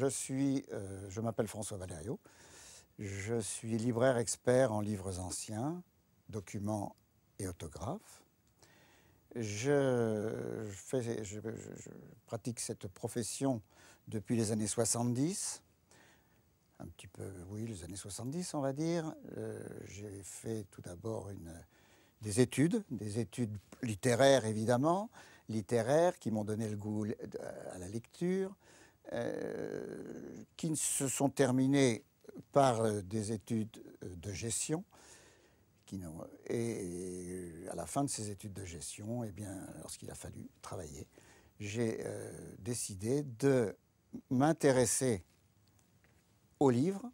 je m'appelle François Valerio. Je suis libraire expert en livres anciens, documents et autographes. Je pratique cette profession depuis les années 70, un petit peu, oui, les années 70, on va dire. J'ai fait tout d'abord des études littéraires, évidemment, qui m'ont donné le goût à la lecture, qui se sont terminées par des études de gestion. Et à la fin de ces études de gestion, eh bien, lorsqu'il a fallu travailler, j'ai décidé de m'intéresser aux livres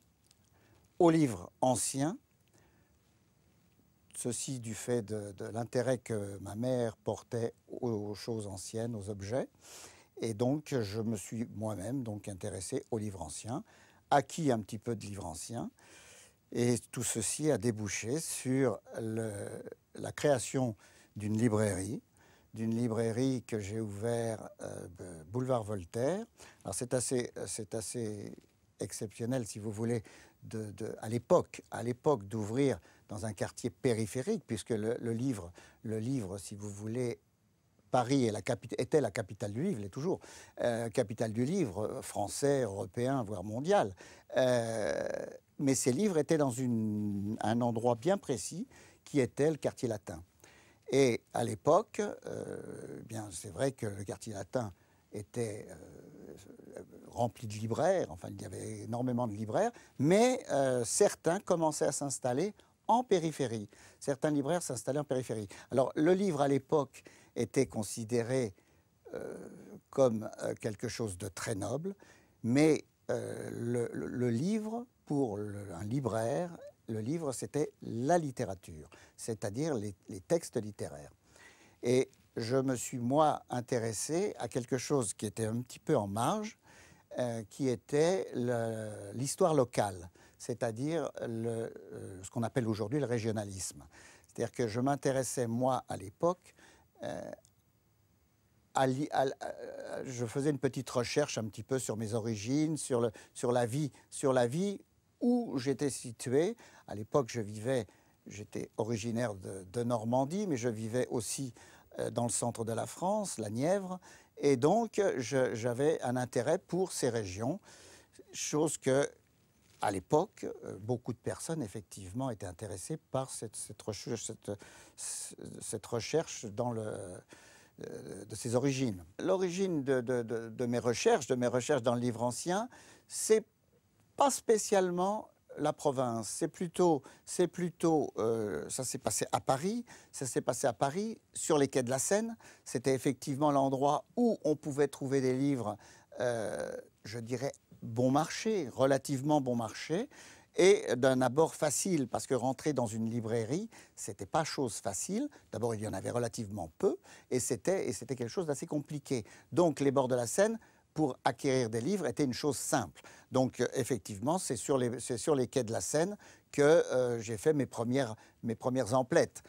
anciens, ceci du fait de l'intérêt que ma mère portait aux choses anciennes, aux objets. Et donc, je me suis moi-même intéressé aux livres anciens, acquis un petit peu de livres anciens. Et tout ceci a débouché sur la création d'une librairie que j'ai ouverte boulevard Voltaire. Alors c'est assez exceptionnel, si vous voulez, à l'époque d'ouvrir dans un quartier périphérique, puisque le livre, si vous voulez, Paris était la capitale du livre, l'est toujours, capitale du livre français, européen, voire mondial. Mais ces livres étaient dans un endroit bien précis qui était le quartier latin. Et à l'époque, bien c'est vrai que le quartier latin était rempli de libraires, enfin il y avait énormément de libraires, mais certains commençaient à s'installer en périphérie. Certains libraires s'installaient en périphérie. Alors le livre à l'époque était considéré comme quelque chose de très noble, mais le livre, pour un libraire, le livre c'était la littérature, c'est-à-dire les textes littéraires. Et je me suis, moi, intéressé à quelque chose qui était un petit peu en marge, qui était l'histoire locale, c'est-à-dire ce qu'on appelle aujourd'hui le régionalisme. C'est-à-dire que je m'intéressais, moi, à l'époque, je faisais une petite recherche un petit peu sur mes origines, sur la vie où j'étais situé. À l'époque, j'étais originaire de Normandie, mais je vivais aussi dans le centre de la France, la Nièvre, et donc j'avais un intérêt pour ces régions, chose que, à l'époque, beaucoup de personnes, effectivement, étaient intéressées par cette recherche de ses origines. L'origine de mes recherches dans le livre ancien, c'est pas spécialement la province, c'est plutôt ça s'est passé à Paris, sur les quais de la Seine. C'était effectivement l'endroit où on pouvait trouver des livres, je dirais, bon marché, relativement bon marché, et d'un abord facile, parce que rentrer dans une librairie, c'était pas chose facile. D'abord, il y en avait relativement peu, et c'était quelque chose d'assez compliqué. Donc, les bords de la Seine, pour acquérir des livres, était une chose simple. Donc, effectivement, c'est sur les quais de la Seine que j'ai fait mes premières emplettes.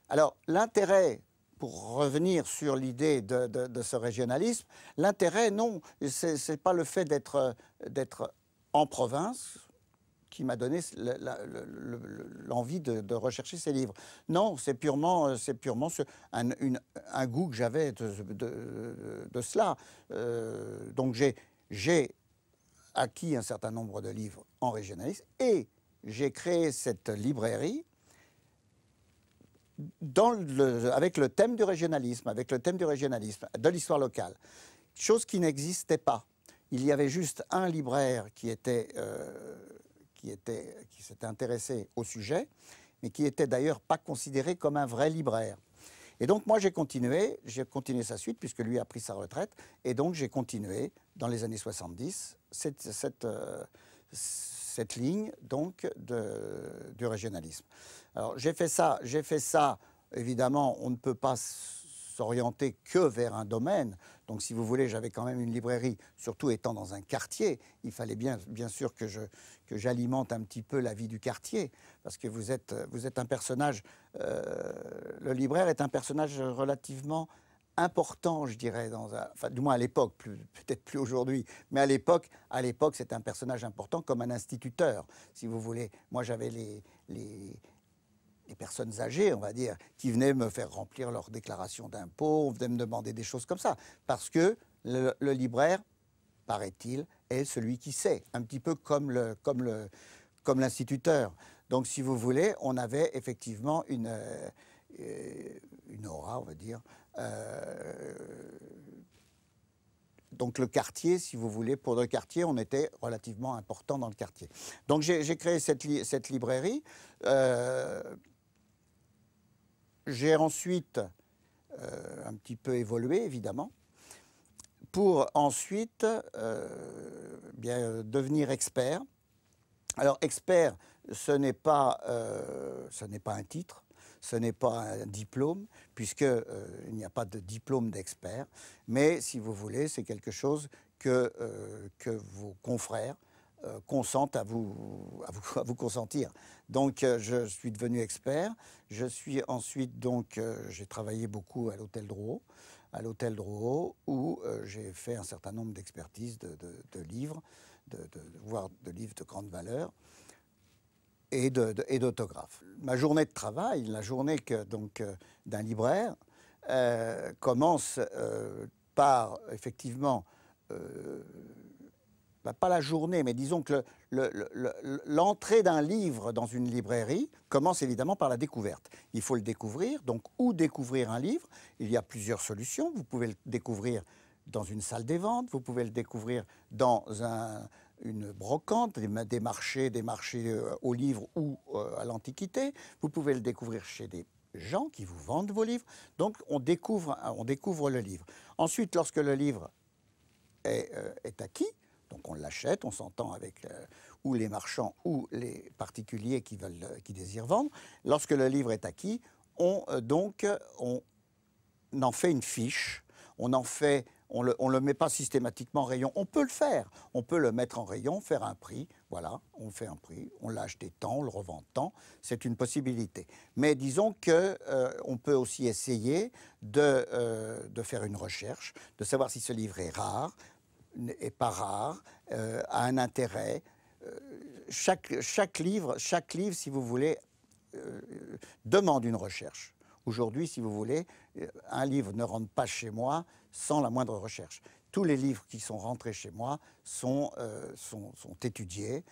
Alors, l'intérêt, pour revenir sur l'idée de ce régionalisme, l'intérêt, non, c'est pas le fait d'être en province qui m'a donné l'envie de rechercher ces livres. Non, c'est purement un goût que j'avais de cela. Donc j'ai acquis un certain nombre de livres en régionalisme et j'ai créé cette librairie avec le thème du régionalisme, de l'histoire locale, chose qui n'existait pas. Il y avait juste un libraire qui s'était intéressé au sujet, mais qui était d'ailleurs pas considéré comme un vrai libraire. Et donc moi j'ai continué sa suite, puisque lui a pris sa retraite, et donc j'ai continué dans les années 70 cette ligne donc du régionalisme. Alors j'ai fait ça, évidemment on ne peut pas s'orienter que vers un domaine. Donc si vous voulez, j'avais quand même une librairie, surtout étant dans un quartier, il fallait bien sûr que j'alimente un petit peu la vie du quartier, parce que vous êtes un personnage, le libraire est un personnage relativement important, je dirais, enfin, du moins à l'époque, peut-être plus aujourd'hui, mais à l'époque, c'était un personnage important comme un instituteur, si vous voulez. Moi, j'avais les personnes âgées, on va dire, qui venaient me faire remplir leur déclaration d'impôt, venaient me demander des choses comme ça, parce que le libraire, paraît-il, est celui qui sait, un petit peu comme l'instituteur. Donc, si vous voulez, on avait effectivement une aura, on va dire. Donc le quartier, si vous voulez, pour le quartier, on était relativement important dans le quartier. Donc j'ai créé cette librairie. J'ai ensuite un petit peu évolué, évidemment, pour ensuite devenir expert. Alors expert, ce n'est pas un titre, ce n'est pas un diplôme, puisqu'il n'y a pas de diplôme d'expert, mais si vous voulez, c'est quelque chose que vos confrères consentent à vous consentir. Donc je suis devenu expert. Je suis ensuite donc j'ai travaillé beaucoup à l'hôtel Drouot, où j'ai fait un certain nombre d'expertises de livres, voire de livres de grande valeur et d'autographes. Ma journée de travail, la journée d'un libraire, commence par effectivement pas la journée, mais disons que l'entrée d'un livre dans une librairie commence évidemment par la découverte. Il faut le découvrir, donc où découvrir un livre? Il y a plusieurs solutions. Vous pouvez le découvrir dans une salle des ventes, vous pouvez le découvrir dans une brocante, des marchés aux livres ou à l'Antiquité. Vous pouvez le découvrir chez des gens qui vous vendent vos livres. Donc on découvre le livre. Ensuite, lorsque le livre est acquis, donc on l'achète, on s'entend avec ou les marchands ou les particuliers qui désirent vendre. Lorsque le livre est acquis, on en fait une fiche, on le met pas systématiquement en rayon. On peut le faire, on peut le mettre en rayon, faire un prix, voilà, on fait un prix, on l'a acheté tant, on le revend tant, c'est une possibilité. Mais disons que on peut aussi essayer de faire une recherche, de savoir si ce livre est rare, est pas rare, a un intérêt. Chaque livre, si vous voulez, demande une recherche. Aujourd'hui, si vous voulez, un livre ne rentre pas chez moi sans la moindre recherche. Tous les livres qui sont rentrés chez moi sont étudiés,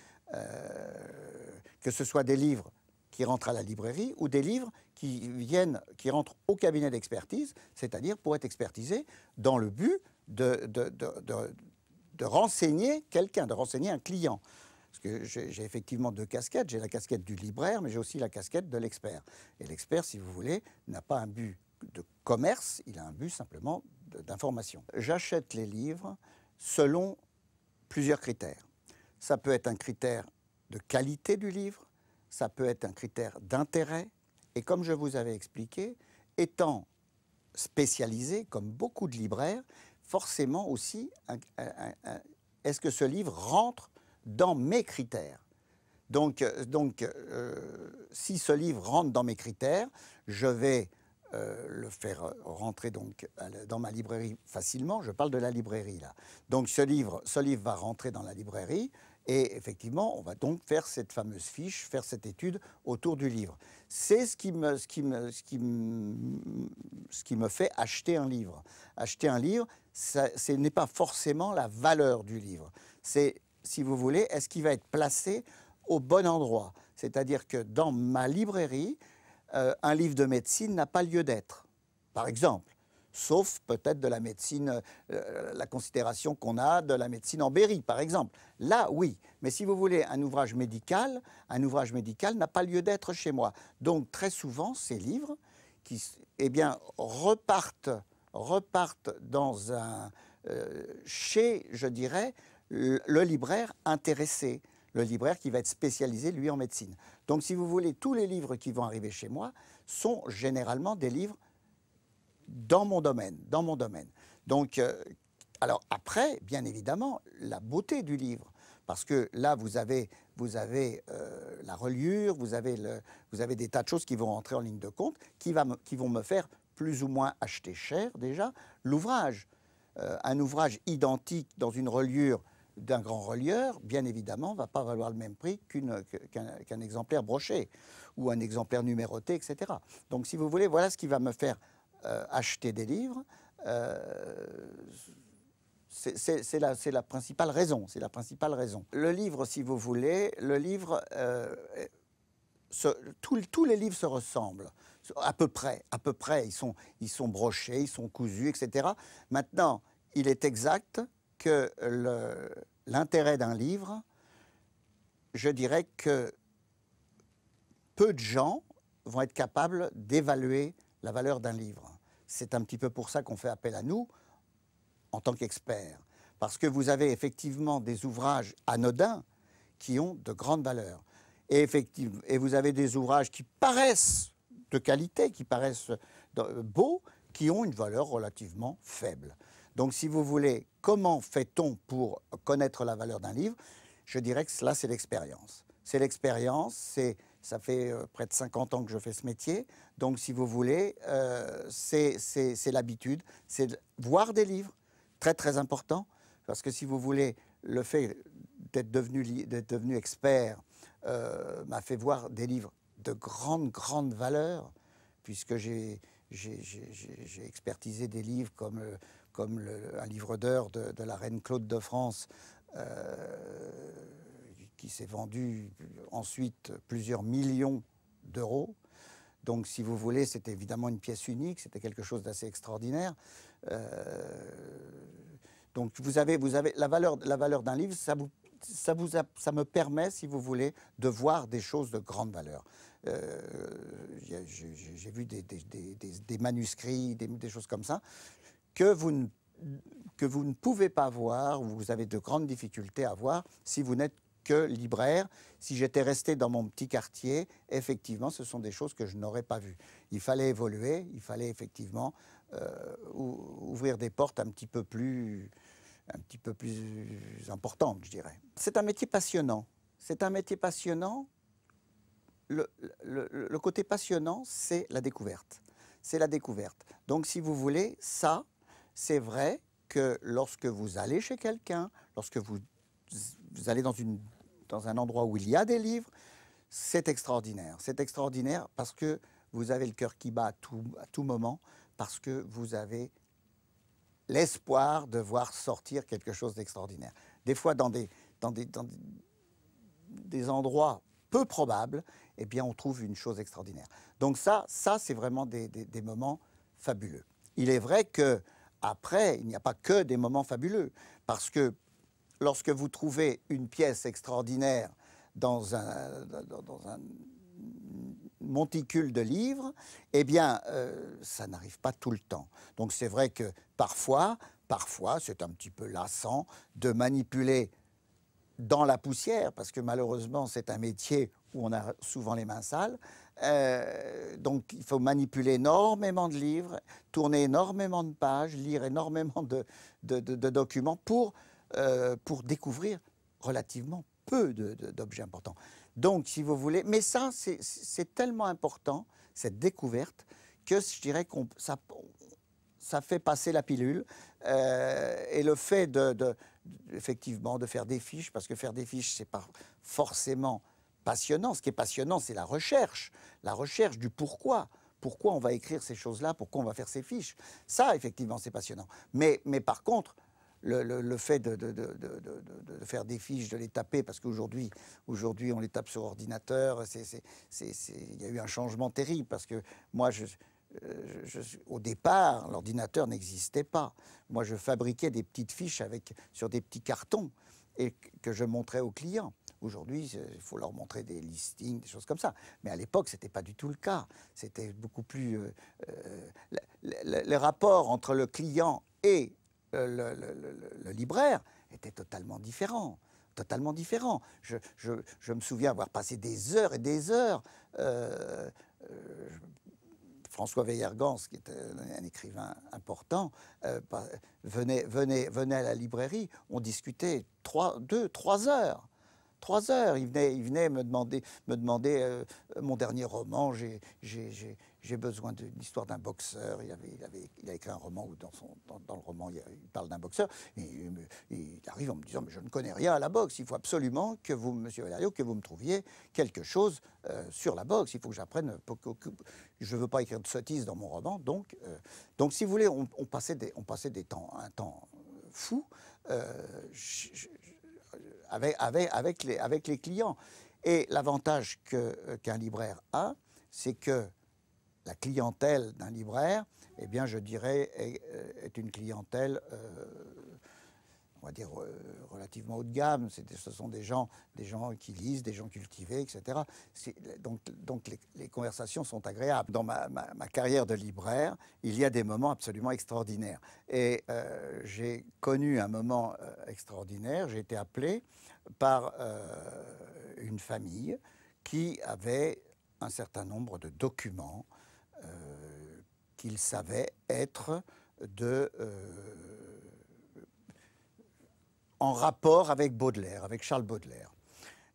que ce soit des livres qui rentrent à la librairie ou des livres qui rentrent au cabinet d'expertise, c'est-à-dire pour être expertisés dans le but de renseigner quelqu'un, de renseigner un client. Parce que j'ai effectivement deux casquettes. J'ai la casquette du libraire, mais j'ai aussi la casquette de l'expert. Et l'expert, si vous voulez, n'a pas un but de commerce, il a un but simplement d'information. J'achète les livres selon plusieurs critères. Ça peut être un critère de qualité du livre, ça peut être un critère d'intérêt. Et comme je vous avais expliqué, étant spécialisé, comme beaucoup de libraires, forcément aussi, est-ce que ce livre rentre dans mes critères? Donc si ce livre rentre dans mes critères, je vais le faire rentrer donc dans ma librairie facilement. Je parle de la librairie là. Donc ce livre va rentrer dans la librairie et effectivement, on va donc faire cette fameuse fiche, faire cette étude autour du livre. C'est ce qui me fait acheter un livre. Acheter un livre, ce n'est pas forcément la valeur du livre. C'est, si vous voulez, est-ce qu'il va être placé au bon endroit? C'est-à-dire que dans ma librairie, un livre de médecine n'a pas lieu d'être, par exemple, sauf peut-être de la médecine, la considération qu'on a de la médecine en Berry, par exemple. Là, oui. Mais si vous voulez, un ouvrage médical n'a pas lieu d'être chez moi. Donc, très souvent, ces livres repartent chez, je dirais, le libraire intéressé, le libraire qui va être spécialisé, lui, en médecine. Donc, si vous voulez, tous les livres qui vont arriver chez moi sont généralement des livres dans mon domaine. Donc, alors après, bien évidemment, la beauté du livre, parce que là, vous avez la reliure, vous avez des tas de choses qui vont rentrer en ligne de compte, qui vont me faire plus ou moins acheté cher déjà l'ouvrage. Un ouvrage identique dans une reliure d'un grand relieur, bien évidemment, ne va pas valoir le même prix qu'un exemplaire broché ou un exemplaire numéroté, etc. Donc, si vous voulez, voilà ce qui va me faire acheter des livres. C'est la principale raison. C'est la principale raison. Le livre, si vous voulez, le livre, tous les livres se ressemblent. À peu près, ils sont brochés, ils sont cousus, etc. Maintenant, il est exact que l'intérêt d'un livre, je dirais que peu de gens vont être capables d'évaluer la valeur d'un livre. C'est un petit peu pour ça qu'on fait appel à nous en tant qu'experts. Parce que vous avez effectivement des ouvrages anodins qui ont de grandes valeurs. Et vous avez des ouvrages qui paraissent de qualité, qui paraissent beaux, qui ont une valeur relativement faible. Donc, si vous voulez, comment fait-on pour connaître la valeur d'un livre? Je dirais que là, c'est l'expérience. C'est l'expérience, ça fait près de 50 ans que je fais ce métier. Donc, si vous voulez, c'est l'habitude, c'est de voir des livres, très, très important. Parce que si vous voulez, le fait d'être devenu expert m'a fait voir des livres de grande valeur, puisque j'ai expertisé des livres comme un livre d'heures de la reine Claude de France, qui s'est vendu ensuite plusieurs millions d'euros. Donc, si vous voulez, c'était évidemment une pièce unique, c'était quelque chose d'assez extraordinaire. Donc, vous avez la valeur d'un livre, ça me permet, si vous voulez, de voir des choses de grande valeur. J'ai vu des manuscrits, des choses comme ça, que vous ne pouvez pas voir, ou vous avez de grandes difficultés à voir si vous n'êtes que libraire. Si j'étais resté dans mon petit quartier, effectivement, ce sont des choses que je n'aurais pas vues. Il fallait évoluer, il fallait effectivement ouvrir des portes un petit peu plus importantes, je dirais. C'est un métier passionnant. C'est un métier passionnant. Le côté passionnant, c'est la découverte. C'est la découverte. Donc, si vous voulez, ça, c'est vrai que lorsque vous allez chez quelqu'un, lorsque vous allez dans un endroit où il y a des livres, c'est extraordinaire. C'est extraordinaire parce que vous avez le cœur qui bat à tout moment, parce que vous avez l'espoir de voir sortir quelque chose d'extraordinaire. Des fois, dans des endroits peu probables, eh bien, on trouve une chose extraordinaire. Donc ça c'est vraiment des moments fabuleux. Il est vrai que après, il n'y a pas que des moments fabuleux, parce que lorsque vous trouvez une pièce extraordinaire dans un monticule de livres, eh bien, ça n'arrive pas tout le temps. Donc c'est vrai que parfois, c'est un petit peu lassant de manipuler dans la poussière, parce que malheureusement, c'est un métier où on a souvent les mains sales. Donc, il faut manipuler énormément de livres, tourner énormément de pages, lire énormément de documents pour découvrir relativement peu d'objets importants. Donc, si vous voulez, mais ça, c'est tellement important, cette découverte, que je dirais que ça fait passer la pilule. Et le fait effectivement de faire des fiches, parce que faire des fiches, c'est pas forcément passionnant. Ce qui est passionnant, c'est la recherche du pourquoi. Pourquoi on va écrire ces choses-là, pourquoi on va faire ces fiches. Ça, effectivement, c'est passionnant. Mais par contre, le fait de faire des fiches, de les taper, parce qu'aujourd'hui, on les tape sur ordinateur, il y a eu un changement terrible, parce que moi, au départ, l'ordinateur n'existait pas. Moi, je fabriquais des petites fiches sur des petits cartons et que je montrais aux clients. Aujourd'hui, il faut leur montrer des listings, des choses comme ça. Mais à l'époque, ce n'était pas du tout le cas. C'était beaucoup plus... le rapport entre le client et le libraire était totalement différent. Totalement différent. Je me souviens avoir passé des heures et des heures... François Weiergans, qui était un écrivain important, venait à la librairie, on discutait 2-3 heures 3 heures. Il venait me demander mon dernier roman. J'ai besoin d'une histoire d'un boxeur. Il a écrit un roman où dans le roman il parle d'un boxeur. Et il arrive en me disant mais je ne connais rien à la boxe. Il faut absolument que vous, Monsieur Valerio, que vous me trouviez quelque chose sur la boxe. Il faut que j'apprenne. Je ne veux pas écrire de sottises dans mon roman. Donc si vous voulez, on passait un temps fou avec les clients. Et l'avantage qu'un libraire a, c'est que la clientèle d'un libraire, eh bien, je dirais, est une clientèle, on va dire, relativement haut de gamme. Ce sont des gens qui lisent, des gens cultivés, etc. Donc les conversations sont agréables. Dans ma carrière de libraire, il y a des moments absolument extraordinaires. Et j'ai connu un moment extraordinaire. J'ai été appelé par une famille qui avait un certain nombre de documents qu'il savait être en rapport avec Baudelaire, avec Charles Baudelaire.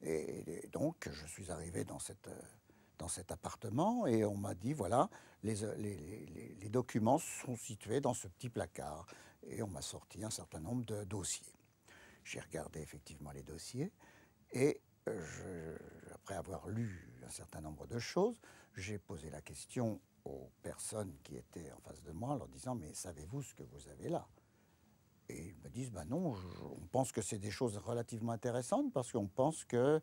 Et donc, je suis arrivé dans cet appartement et on m'a dit, voilà, les documents sont situés dans ce petit placard. Et on m'a sorti un certain nombre de dossiers. J'ai regardé effectivement les dossiers et après avoir lu un certain nombre de choses, j'ai posé la question aux personnes qui étaient en face de moi en leur disant « Mais savez-vous ce que vous avez là ?» Et ils me disent « Ben non, on pense que c'est des choses relativement intéressantes parce qu'on pense que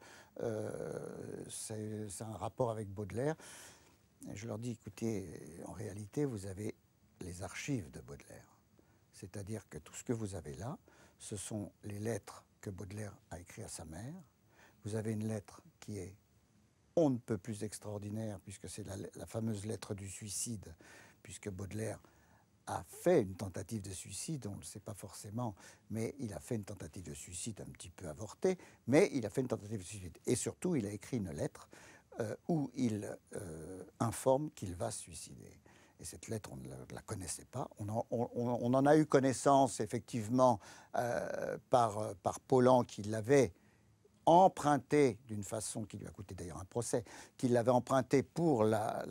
c'est un rapport avec Baudelaire. » Et je leur dis « Écoutez, en réalité, vous avez les archives de Baudelaire. C'est-à-dire que tout ce que vous avez là, ce sont les lettres que Baudelaire a écrites à sa mère. Vous avez une lettre qui est on ne peut plus extraordinaire, puisque c'est la fameuse lettre du suicide, puisque Baudelaire a fait une tentative de suicide, on ne le sait pas forcément, mais il a fait une tentative de suicide un petit peu avortée, mais il a fait une tentative de suicide. Et surtout, il a écrit une lettre où il informe qu'il va se suicider. Et cette lettre, on ne la connaissait pas. On en a eu connaissance, effectivement, par Paulan, qui l'avait emprunté d'une façon qui lui a coûté d'ailleurs un procès, qui l'avait emprunté pour la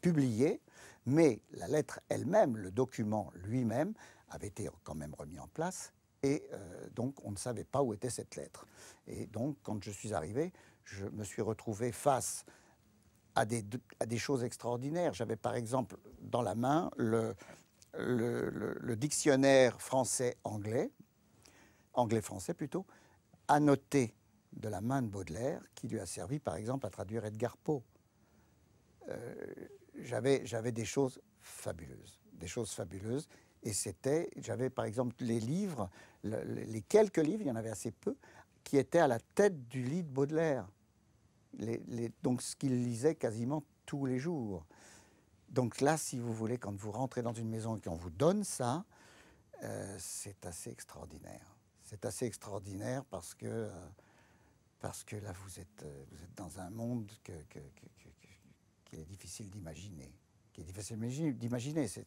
publier, mais la lettre elle-même, le document lui-même, avait été quand même remis en place, et donc on ne savait pas où était cette lettre. Et donc, quand je suis arrivé, je me suis retrouvé face à des choses extraordinaires. J'avais par exemple dans la main le dictionnaire français-anglais, anglais-français plutôt, annoté de la main de Baudelaire, qui lui a servi par exemple à traduire Edgar Poe. J'avais des choses fabuleuses, et j'avais par exemple les livres, les quelques livres, il y en avait assez peu, qui étaient à la tête du lit de Baudelaire. Donc ce qu'il lisait quasiment tous les jours. Donc là, si vous voulez, quand vous rentrez dans une maison et qu'on vous donne ça, c'est assez extraordinaire. C'est assez extraordinaire parce que là, vous êtes dans un monde qu'il est difficile d'imaginer.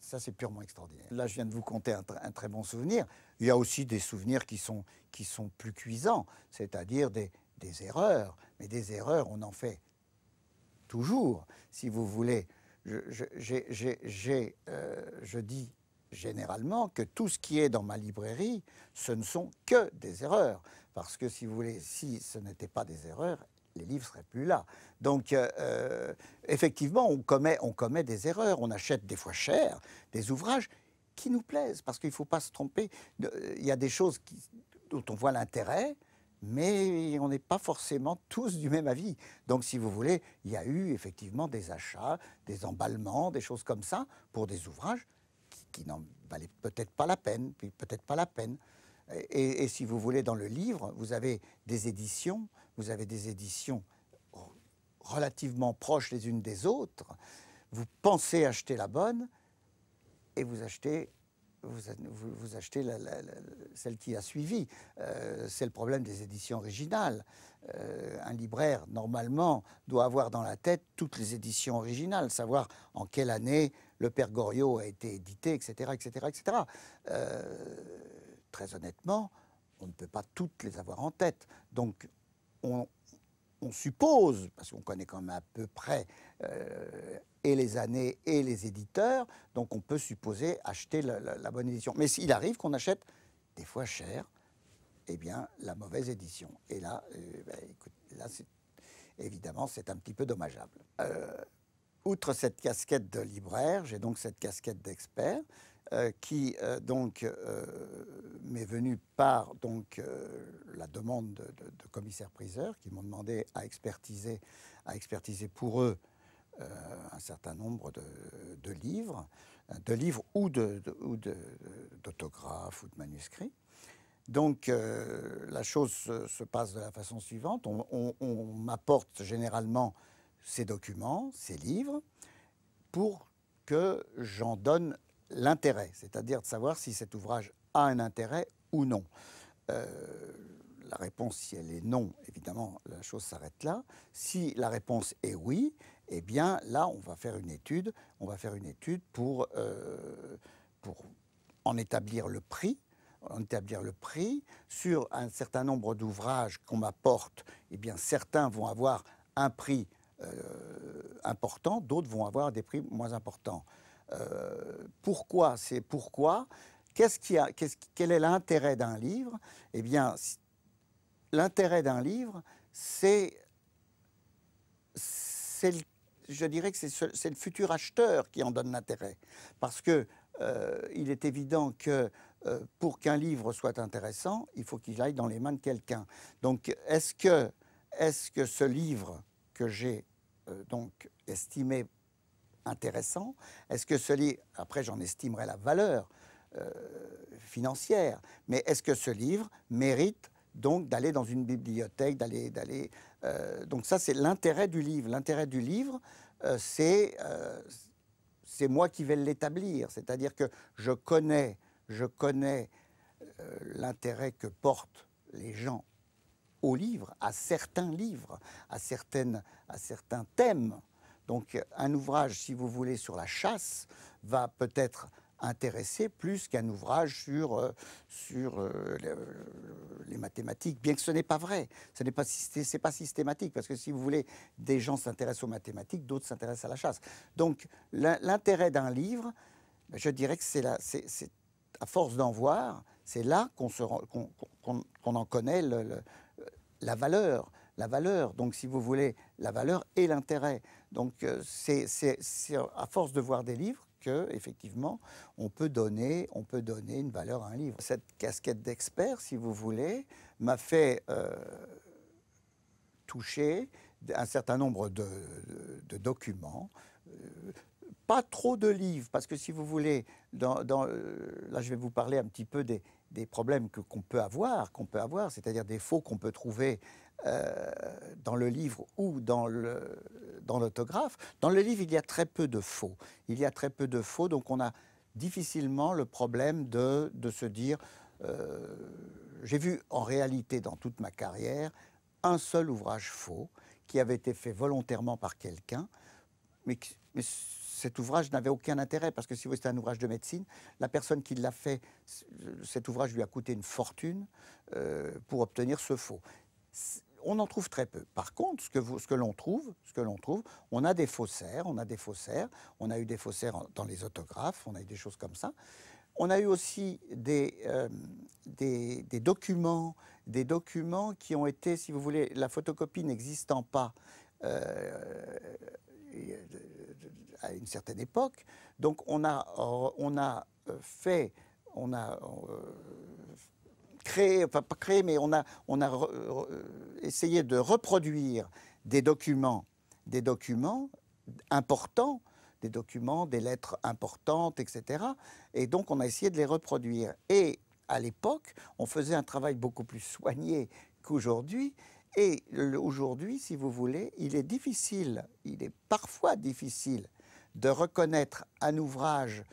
Ça, c'est purement extraordinaire. Là, je viens de vous conter un très bon souvenir. Il y a aussi des souvenirs qui sont plus cuisants, c'est-à-dire des erreurs. Mais des erreurs, on en fait toujours, si vous voulez. Je dis généralement que tout ce qui est dans ma librairie, ce ne sont que des erreurs. Parce que, si vous voulez, si ce n'était pas des erreurs, les livres ne seraient plus là. Donc, effectivement, on commet des erreurs. On achète des fois cher des ouvrages qui nous plaisent. Parce qu'il ne faut pas se tromper. Il y a des choses dont on voit l'intérêt, mais on n'est pas forcément tous du même avis. Donc, si vous voulez, il y a eu effectivement des achats, des emballements, des choses comme ça, pour des ouvrages qui n'en valaient peut-être pas la peine, puis peut-être pas la peine. Et si vous voulez, dans le livre, vous avez des éditions relativement proches les unes des autres. Vous pensez acheter la bonne, et vous achetez celle qui a suivi. C'est le problème des éditions originales. Un libraire, normalement, doit avoir dans la tête toutes les éditions originales, savoir en quelle année le Père Goriot a été édité, etc., etc., etc. Très honnêtement, on ne peut pas toutes les avoir en tête. Donc, on suppose, parce qu'on connaît quand même à peu près et les années et les éditeurs, donc on peut supposer acheter la bonne édition. Mais s'il arrive qu'on achète, des fois cher, eh bien, la mauvaise édition. Et là, écoute, là évidemment, c'est un petit peu dommageable. Outre cette casquette de libraire, j'ai donc cette casquette d'expert qui m'est venue par la demande de commissaires-priseurs qui m'ont demandé à expertiser pour eux un certain nombre de livres ou d'autographes ou de manuscrits. Donc la chose se passe de la façon suivante. On m'apporte généralement ces documents, ces livres, pour que j'en donne l'intérêt, c'est-à-dire de savoir si cet ouvrage a un intérêt ou non. La réponse, si elle est non, évidemment, la chose s'arrête là. Si la réponse est oui, eh bien là, on va faire une étude. On va faire une étude pour en établir le prix. Sur un certain nombre d'ouvrages qu'on m'apporte. Eh bien, certains vont avoir un prix important, d'autres vont avoir des prix moins importants. Pourquoi? Quel est l'intérêt d'un livre? Eh bien, l'intérêt d'un livre, je dirais que c'est le futur acheteur qui en donne l'intérêt. Parce que il est évident que pour qu'un livre soit intéressant, il faut qu'il aille dans les mains de quelqu'un. Donc, est-ce que ce livre que j'ai donc estimé intéressant, est-ce que ce livre, après j'en estimerai la valeur financière, mais est-ce que ce livre mérite donc d'aller dans une bibliothèque, donc ça c'est l'intérêt du livre. L'intérêt du livre, c'est moi qui vais l'établir, c'est-à-dire que je connais l'intérêt que portent les gens aux livres, à certains livres, à certains thèmes. Donc un ouvrage, si vous voulez, sur la chasse, va peut-être intéresser plus qu'un ouvrage sur les mathématiques, bien que ce n'est pas vrai. C'est pas systématique, parce que si vous voulez, des gens s'intéressent aux mathématiques, d'autres s'intéressent à la chasse. Donc l'intérêt d'un livre, je dirais que c'est à force d'en voir, c'est là qu'on en connaît la valeur. La valeur, donc si vous voulez, la valeur et l'intérêt. Donc c'est à force de voir des livres que effectivement on peut donner une valeur à un livre. Cette casquette d'expert, si vous voulez, m'a fait toucher un certain nombre de documents. Pas trop de livres, parce que si vous voulez, là je vais vous parler un petit peu des problèmes qu'on peut avoir, c'est-à-dire des faux qu'on peut trouver dans le livre ou dans l'autographe. Dans le livre, il y a très peu de faux. Donc on a difficilement le problème de se dire... j'ai vu en réalité dans toute ma carrière un seul ouvrage faux qui avait été fait volontairement par quelqu'un, mais cet ouvrage n'avait aucun intérêt, parce que si c'était un ouvrage de médecine, la personne qui l'a fait, cet ouvrage lui a coûté une fortune pour obtenir ce faux. On en trouve très peu. Par contre, ce que l'on trouve, on a des faussaires, on a eu des faussaires dans les autographes, on a eu des choses comme ça. On a eu aussi des documents qui ont été, si vous voulez, la photocopie n'existant pas à une certaine époque. Donc on a créé, enfin pas créé, mais on a essayé de reproduire des documents importants, des lettres importantes, etc. Et donc on a essayé de les reproduire. Et à l'époque, on faisait un travail beaucoup plus soigné qu'aujourd'hui. Et aujourd'hui, si vous voulez, il est parfois difficile de reconnaître un ouvrage,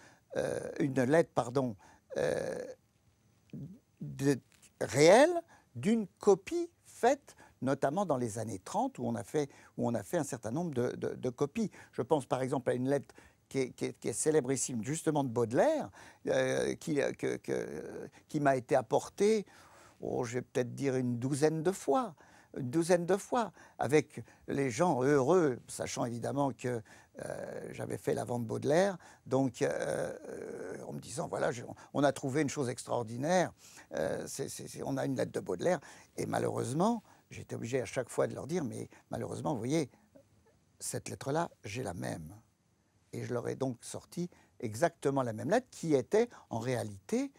une lettre, pardon, réelle d'une copie faite notamment dans les années 30 où on a fait un certain nombre de copies. Je pense par exemple à une lettre qui est célébrissime, justement de Baudelaire, qui m'a été apportée oh, je vais peut-être dire une douzaine de fois. Une douzaine de fois, avec les gens heureux, sachant évidemment que j'avais fait la vente Baudelaire, donc en me disant, voilà, on a trouvé une chose extraordinaire, on a une lettre de Baudelaire, et malheureusement, j'étais obligé à chaque fois de leur dire, mais malheureusement, vous voyez, cette lettre-là, j'ai la même. Et je leur ai donc sorti exactement la même lettre, qui était en réalité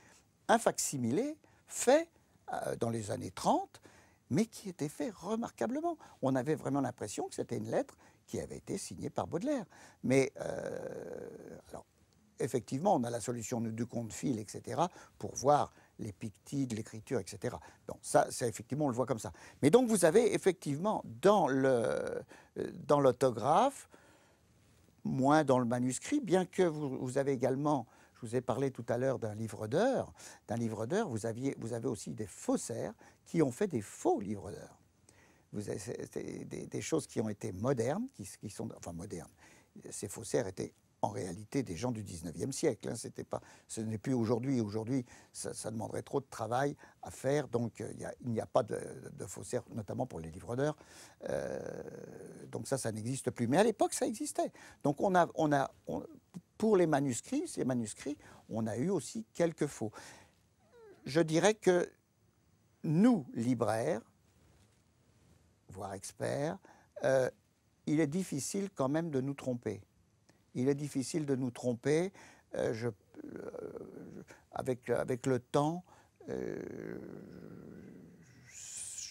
un facsimilé fait dans les années 30, mais qui était fait remarquablement. On avait vraiment l'impression que c'était une lettre qui avait été signée par Baudelaire. Mais alors, effectivement, on a la solution du compte-fil, etc., pour voir les pictides, l'écriture, etc. Bon, ça, c'est effectivement, on le voit comme ça. Mais donc, vous avez effectivement dans l'autographe, moins dans le manuscrit, bien que vous avez également, je vous ai parlé tout à l'heure d'un livre d'heures, vous avez aussi des faussaires qui ont fait des faux livres d'heures. Vous avez des choses qui ont été modernes, qui sont, enfin modernes. Ces faussaires étaient en réalité des gens du 19e siècle. Hein. Ce n'est plus aujourd'hui. Aujourd'hui, ça demanderait trop de travail à faire. Donc, il n'y a pas de faussaires, notamment pour les livres d'heures. Donc ça n'existe plus. Mais à l'époque, ça existait. Donc, pour les manuscrits, on a eu aussi quelques faux. Je dirais que nous, libraires, voire experts, il est difficile quand même de nous tromper. Il est difficile de nous tromper. Avec le temps,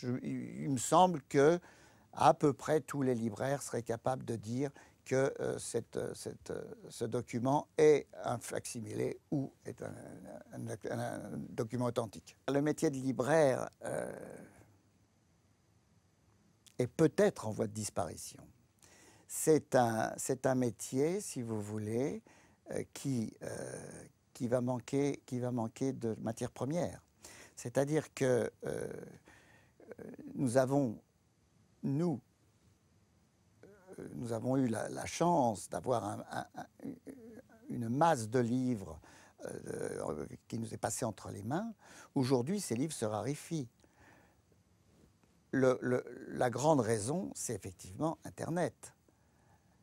il me semble que à peu près tous les libraires seraient capables de dire que ce document est un facsimilé ou est un document authentique. Le métier de libraire est peut-être en voie de disparition. C'est un métier, si vous voulez, qui va manquer de matières premières. C'est-à-dire que nous avons eu la chance d'avoir une masse de livres qui nous est passée entre les mains. Aujourd'hui, ces livres se raréfient. La grande raison, c'est effectivement Internet.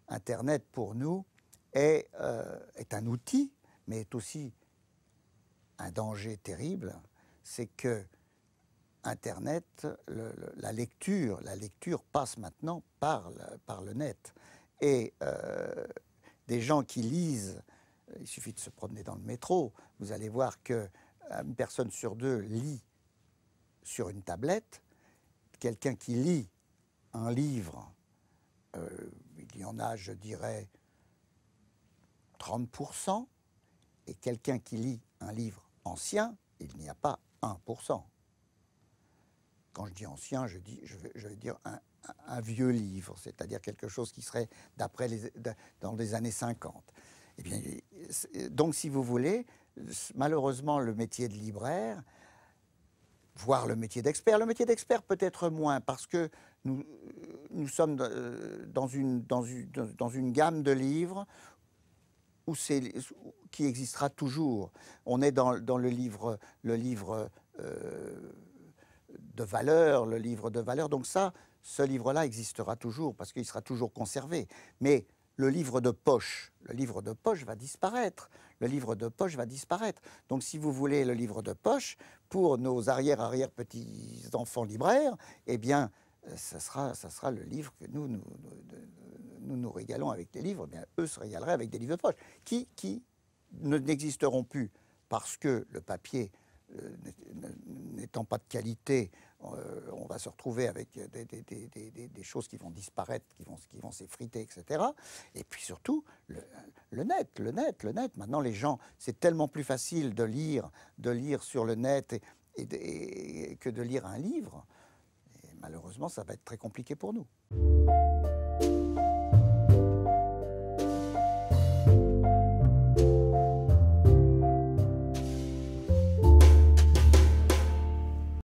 Internet, pour nous, est un outil, mais est aussi un danger terrible. C'est que Internet, la lecture passe maintenant par le net. Et des gens qui lisent, il suffit de se promener dans le métro, vous allez voir qu'une personne sur deux lit sur une tablette. Quelqu'un qui lit un livre, il y en a, je dirais, 30%, et quelqu'un qui lit un livre ancien, il n'y a pas 1%. Quand je dis ancien, je vais dire un vieux livre, c'est-à-dire quelque chose qui serait dans les années 50. Eh bien, donc, si vous voulez, malheureusement, le métier de libraire, voire le métier d'expert peut-être moins, parce que nous sommes dans une gamme de livres qui existera toujours. On est dans le livre de valeur, donc ce livre-là existera toujours, parce qu'il sera toujours conservé. Mais le livre de poche va disparaître. Le livre de poche va disparaître. Donc, si vous voulez, le livre de poche, pour nos arrière-petits-enfants libraires, eh bien, ça sera le livre que nous régalons avec les livres. Eh bien, eux se régaleraient avec des livres de poche, qui n'existeront plus parce que le papier n'étant pas de qualité, on va se retrouver avec des choses qui vont disparaître, qui vont s'effriter, etc. Et puis surtout, le net. Maintenant, les gens, c'est tellement plus facile de lire sur le net que de lire un livre. Et malheureusement, ça va être très compliqué pour nous.